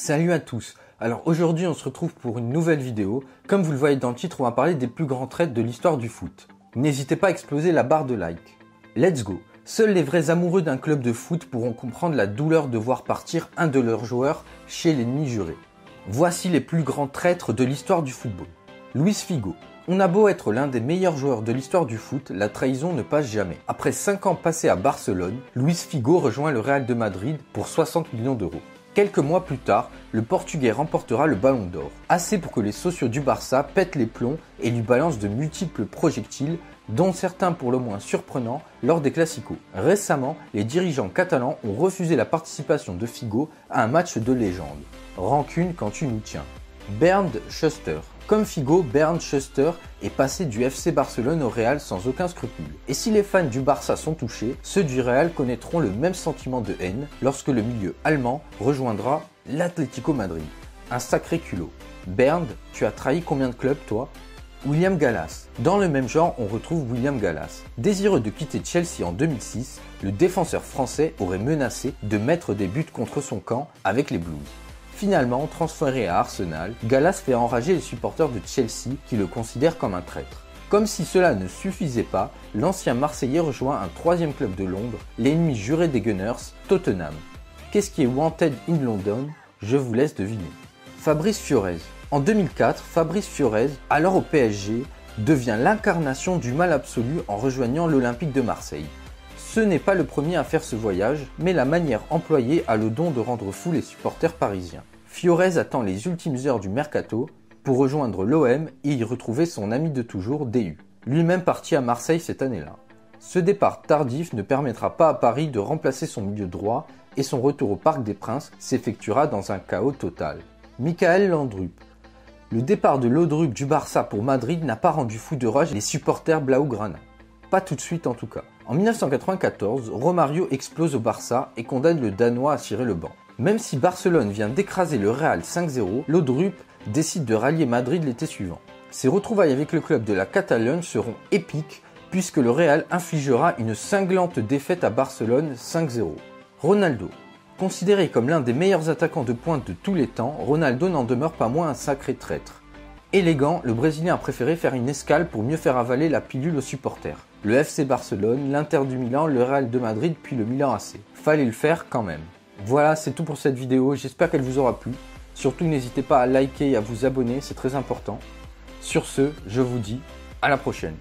Salut à tous. Alors aujourd'hui on se retrouve pour une nouvelle vidéo. Comme vous le voyez dans le titre, on va parler des plus grands trades de l'histoire du foot. N'hésitez pas à exploser la barre de like. Let's go. Seuls les vrais amoureux d'un club de foot pourront comprendre la douleur de voir partir un de leurs joueurs chez l'ennemi juré. Voici les plus grands traîtres de l'histoire du football. Luis Figo. On a beau être l'un des meilleurs joueurs de l'histoire du foot, la trahison ne passe jamais. Après 5 ans passés à Barcelone, Luis Figo rejoint le Real de Madrid pour 60 millions d'euros. Quelques mois plus tard, le Portugais remportera le Ballon d'Or. Assez pour que les socios du Barça pètent les plombs et lui balancent de multiples projectiles, dont certains pour le moins surprenants lors des Classicos. Récemment, les dirigeants catalans ont refusé la participation de Figo à un match de légende. Rancune quand tu nous tiens. Bernd Schuster. Comme Figo, Bernd Schuster est passé du FC Barcelone au Real sans aucun scrupule. Et si les fans du Barça sont touchés, ceux du Real connaîtront le même sentiment de haine lorsque le milieu allemand rejoindra l'Atlético Madrid. Un sacré culot. Bernd, tu as trahi combien de clubs toi ? William Gallas. Dans le même genre, on retrouve William Gallas. Désireux de quitter Chelsea en 2006, le défenseur français aurait menacé de mettre des buts contre son camp avec les Blues. Finalement transféré à Arsenal, Gallas fait enrager les supporters de Chelsea qui le considèrent comme un traître. Comme si cela ne suffisait pas, l'ancien Marseillais rejoint un troisième club de Londres, l'ennemi juré des Gunners, Tottenham. Qu'est-ce qui est wanted in London ? Je vous laisse deviner. Fabrice Fiorez. En 2004, Fabrice Fiorez, alors au PSG, devient l'incarnation du mal absolu en rejoignant l'Olympique de Marseille. Ce n'est pas le premier à faire ce voyage, mais la manière employée a le don de rendre fous les supporters parisiens. Fiorez attend les ultimes heures du mercato pour rejoindre l'OM et y retrouver son ami de toujours, DU, lui-même parti à Marseille cette année-là. Ce départ tardif ne permettra pas à Paris de remplacer son milieu droit et son retour au Parc des Princes s'effectuera dans un chaos total. Michael Laudrup. Le départ de Laudrup du Barça pour Madrid n'a pas rendu fou de rage les supporters blaugrana. Pas tout de suite en tout cas. En 1994, Romario explose au Barça et condamne le Danois à cirer le banc. Même si Barcelone vient d'écraser le Real 5-0, Laudrup décide de rallier Madrid l'été suivant. Ses retrouvailles avec le club de la Catalogne seront épiques puisque le Real infligera une cinglante défaite à Barcelone 5-0. Ronaldo. Considéré comme l'un des meilleurs attaquants de pointe de tous les temps, Ronaldo n'en demeure pas moins un sacré traître. Élégant, le Brésilien a préféré faire une escale pour mieux faire avaler la pilule aux supporters. Le FC Barcelone, l'Inter du Milan, le Real de Madrid puis le Milan AC. Fallait le faire quand même. Voilà, c'est tout pour cette vidéo, j'espère qu'elle vous aura plu. Surtout n'hésitez pas à liker et à vous abonner, c'est très important. Sur ce, je vous dis à la prochaine.